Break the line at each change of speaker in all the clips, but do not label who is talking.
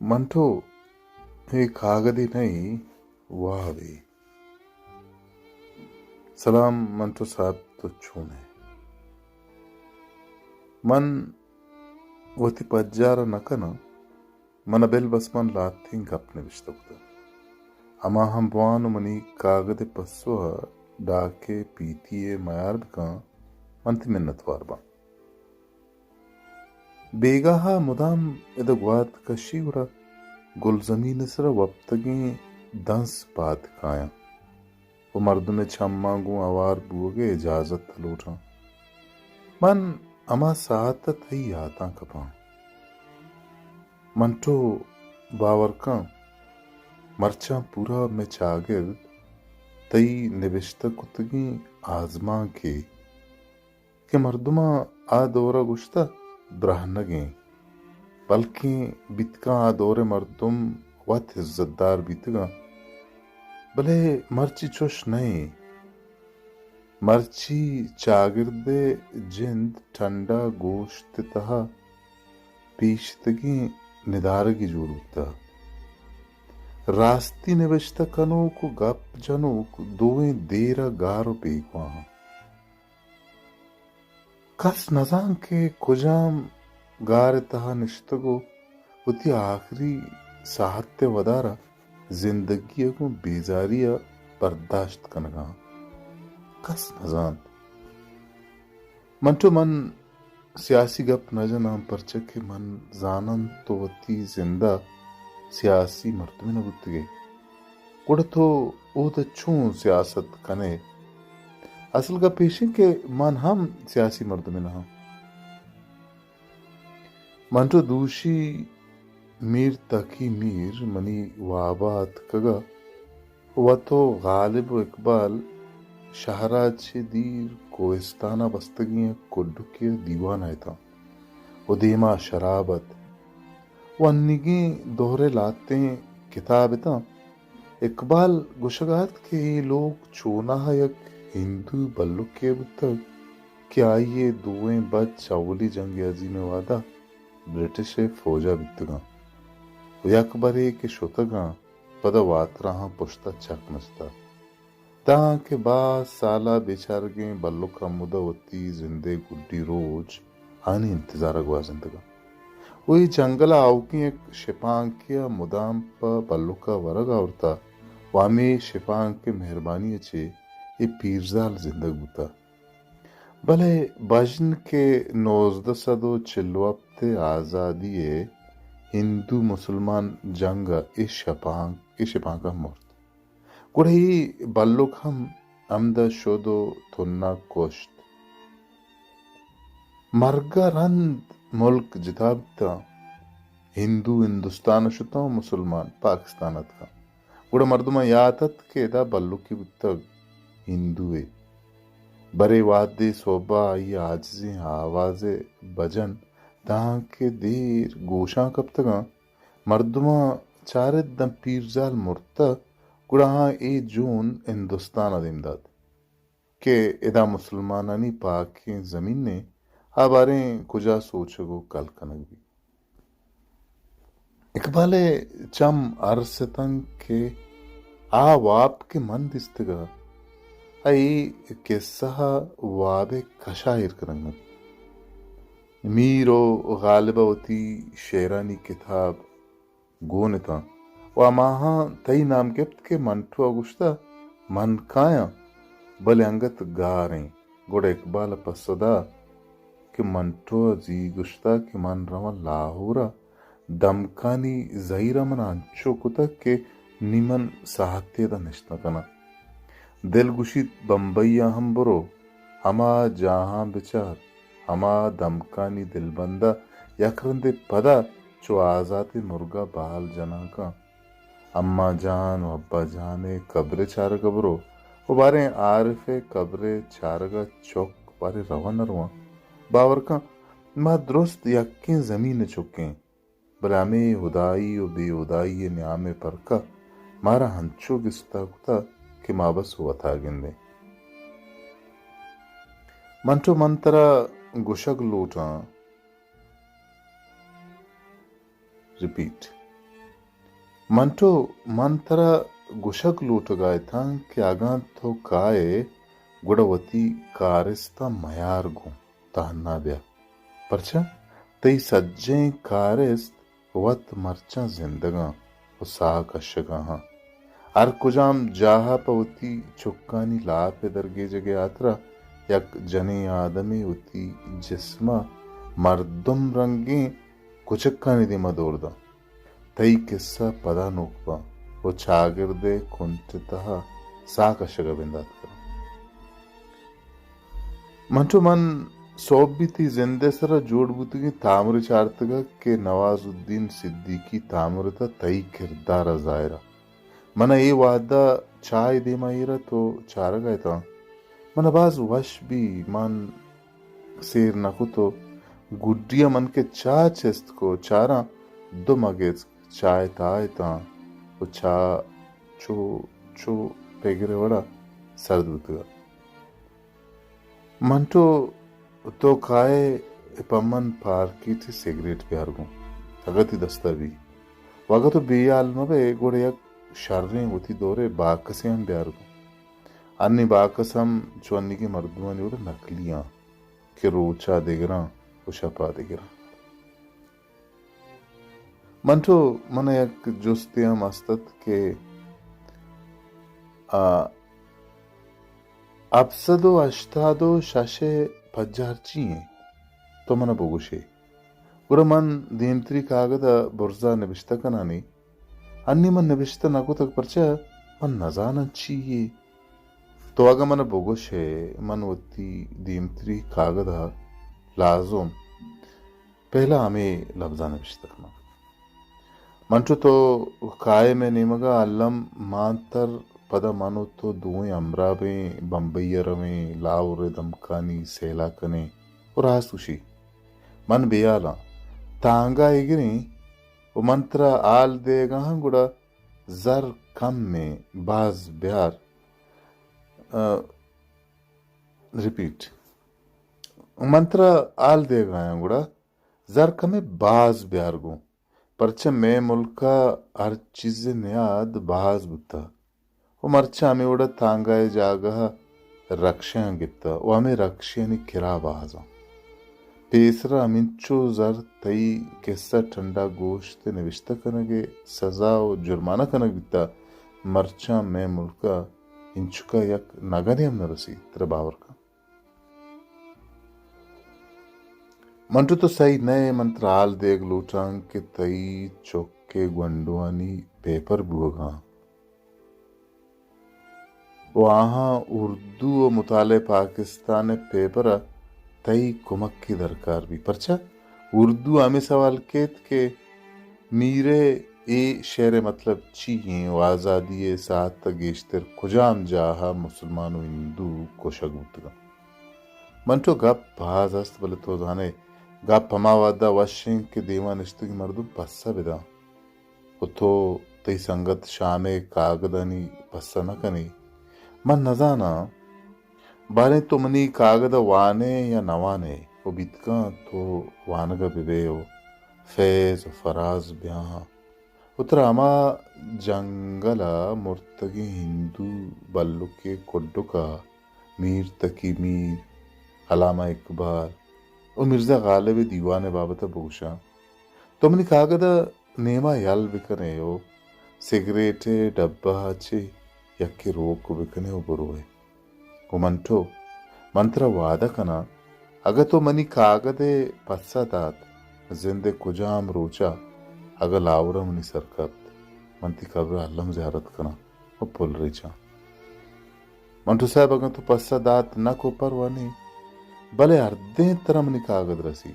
منٹو هي كاغدي نهي واوي. سلام منٹو صاحب تو چونے من وتی پجارا نکنا من بل بس من لاتين گپنے بشتگتا اما ہم بوانو منی کاغد پسو ڈاکے پیتیے میار بکا منتی منت وار با بیگاها مدام ادا گوات کشی ورا گل زمین سرا وپتگیں دنس پاد کایا وہ مردم چھم مانگوں آوار بوگے اجازت تلوٹا من اما ساعتت ہی آتا کپا منٹو باورکاں مرچاں پورا میں چاگرد تئی نوشتہ کتگیں آزماں کے کہ مردماں آ دورا گشتہ برہنگیں بلکہ بیتکاں آ دور مردم وات عزت دار بیتگاں بلے مرچی چوش نہیں مرچی چاگرد جند ٹھنڈا گوشت تہا پیشتگیں ندارگی جوڑتا راستی نوشتہ کنو کو گپ جنوک دوئیں دیرہ گارو پیکواں کس نزان کے کجام گار تہا نشتگو وتی آخری ساحت ودارا زندگی کو بیزاریا برداشت کنگا کس نزان منٹو من سیاسی گپ نہ جنام پرچکے من زانن تو وتی زندہ سیاسی مردمی نہ گتگے گڑ تو او دا چون سیاست کنے اصل کا پیشن کہ من ہم سیاسی مردمی نہ منٹو دوشی میر تاکی میر منی وابات کگا و تو غالب و اقبال شہرہ چھ دیر کوہستانہ بستگیاں کڈکیا دیوان آئے تھا و دیما شرابت و انگیں دوہرے لاتے کتاب تھا اقبال گشگات کے یہ لوگ چونا یک ہندو بلوکے بتک کہ آئیے دوئیں بچ چاولی جنگ عظیم وعدہ برٹش فوجہ بیتگاں و یک برے کے شتگاں پدا واتراہاں پشتا چک نستا تاں کے بعد سالہ بیچارگیں بلوکا مدہ وتی زندے گڈی روج آنی انتظارہ گوا زندگا وہی جنگلہ آوکی ایک شپانکیا مدام پا بلوکا ورگا اورتا وامی شپانک کے مہربانی اچھے یہ پیرزال زندگ بوتا بلے بجن کے 1946 آزادی ہندو مسلمان جنگ شپانکا مرد گڑھی بلوک ہم امدہ شودو تھنا کوشت مرگا رند ملک جتابتا ہندو ہندوستان شتا و مسلمان پاکستانت کا گڑا مردمہ یاتت کے دا بلوکی بتگ ہندوے برے وادے صوبہ آئی آجزیں آوازے بجن دہاں کے دیر گوشاں کب تگاں مردمہ چارت دم پیرزال مرتا گڑا ہاں اے جون ہندوستان ادمداد کہ ادا مسلمانانی پاکیں زمین نے آباریں کجا سوچگو کل کنگ بھی اقبال چم عرصتن کے آ واپ کے من دستگا ای قصہ واب کشائر کرنگت میرو غالبہ وتی شیرانی کتاب گونتا و ماہاں تئی نام گپت کے منٹو گشتا من کایا بلے انگت گاریں گوڑا اقبال پسدا کہ منٹو زی گشتا کہ من روان لاہورا دمکانی زہیرہ من انچو کتا کہ نیمن ساہتے دا نشتا کنا دل گشید بمبئیاں ہم برو ہما جہاں بچار ہما دمکانی دل بندہ یکرند پدا چو آزات مرگا بال جنا کا اما جان و ابا جانے قبر چارگا برو وہ بارے عارف قبر چارگا چوک بارے روان رواں باور کا ما درست یقین زمین چکیں بلا میں ہدائی و بے ہدائی نعام پر کا مارا ہنچو گستا کتا کہ ما بس ہوا تھا گندے منٹو منترا گشگ لوٹاں ریپیٹ منٹو منترا گشک لوٹ گائے تھا کہ آگاں تو کائے گڑوتی کارستا میار گو تہنا بیا پرچا تئی سجیں کارست وت مرچاں زندگاں و ساک اشگاں ہاں ہر کجام جاہا پوتی چکانی لاپ درگے جگے آترا یک جنے آدمی ہوتی جسمہ مردم رنگیں کچکانی دیما دوردہ تئی قصہ پدا نوکبا وہ چاگردے کنٹتہا ساک اشگا بندات کرا منٹو من صوب بھی تی زندے سرا جوڑ بوتگی تامر چارتگا کہ نواز الدین صدیقی تامرتا تئی کردارا ظاہرہ منا یہ وعدہ چائے دے مائرہ تو چارہ گئے تھا منا باز وش بھی من سیر نکو تو گڈیا من کے چا چست کو چارا دو مگیز چائے تائے تا وہ چا چو چو پیگرے وڑا سرد بتگا منٹو تو کائے پمن پارکی تھی سگریٹ پیار گوں اگتی دستا بھی وگا تو بیال مبے گوڑے یک شرریں ہوتی دورے باکسیں ہم بیار گوں انی باکسم چوانی کی مردمانی وڑا نکلیاں کہ روچا دگراں و شپا دگراں منٹو من یک جستیاں مستت کہ ابسدو اشتادو ششے پجارچی ہیں تو من بگوشے گورا من دیمتری کاغدا برزا نبشتہ کنانی انی من نبشتہ نکو تک پرچا من نزانا چیئے تو اگا من بگوشے من وتی دیمتری کاغدا لازم پہلا ہمیں لفظہ نبشتہ کنا منٹو تو کائے میں نیمگا علم مانتر پدا منو تو دوئیں امرابیں بمبئی رویں لاور دمکانی سیلا کنے اور آسوشی من بیالا تانگا ایگریں و منترا آل دے گا ہاں گوڑا زر کم میں باز بیار ریپیٹ منترا آل دے گا ہاں گوڑا زر کم میں باز بیار گو پرچہ میں ملکا ہر چیز نیاد باز بتا وہ مرچا ہمیں وڑا تانگائے جاگا رکشیاں گتا وہ ہمیں رکشیاں کرا بازاں پیسرا منچو زر تئی قصہ ٹھنڈا گوشت نوشتہ کنگے سزا و جرمانہ کنگ گتا مرچا میں ملکا انچکا یک نگانی ہم نرسی تر باور کا منٹو تو صحیح نئے منتر آل دیگ لوٹاں کہ تئی چوکے گونڈوانی پیپر بوگاں وہاں اردو و مطالعہ پاکستان پیپر تئی کمک کی درکار بھی پرچا اردو ہمیں سوال کیت کہ میرے اے شعر مطلب چیئیں و آزادی ساتھ گیشتر کجام جاہا مسلمان و ہندو کوشگ بودگا منٹو گپ بھاز است بلے تو زانے گپ ہما وعدہ وشیں کہ دیما نشتگی مردو پسا بدا و تو تئی سنگت شانے کاغدانی پسا نہ کنی من نزانا بارے تو منی کاغدہ وانے یا نوانے وہ بیتکاں تو وانگا ببے و فیض و فراز بیاں اترا اما جنگلا مرتگی ہندو بلو کے کڈو کا میر تکی میر علامہ اقبال و مرزا غالب دیوان بابتا بوشا تو منی کاغدہ نیما یال بکنے ہو سگریٹ ڈبہ چے یکی روک بکنے ہو بروئے و منٹو منترا وعدہ کنا اگر تو منی کاغدے پسا دات زندے کجام روچا اگر لاورا منی سرکت منتی قبر علم زیارت کنا و پل ریچا منٹو صاحب اگر تو پسا دات نہ کو پروانی بلے اردیں طرح منی کاغد رسی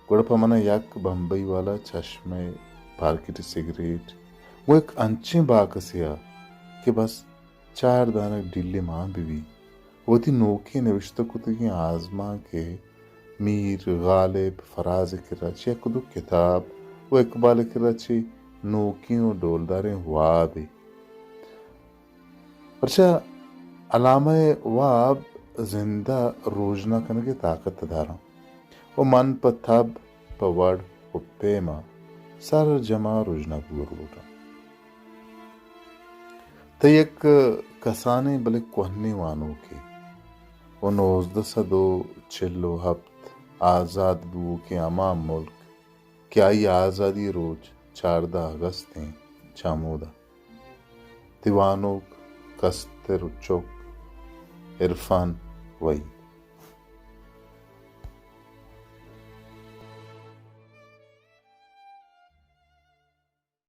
گڑپا منا یک بمبئی والا چشمے پارکیٹ سگریٹ وہ ایک انچیں باکسیا کہ بس چار دانک ڈلی ماں بھی وہ تھی نوکی نوشتہ کتگی آزما کے میر غالب فراز کراچی ایک دو کتاب وہ اقبال کراچی نوکیوں ڈولداریں وابے پرچا علامہ واب زندہ روجنا کنگے طاقت دارا وہ من پا تھب پا وڑ و پیما سر جمع روجنا بور لوٹا تے یک کسانے بلے کوہنے وانو کے وہ 1947 آزاد بو کے امام ملک کیا یہ آزادی روز 14 اگست ہیں چامودا دیوانوک کستر چوک عرفان وئی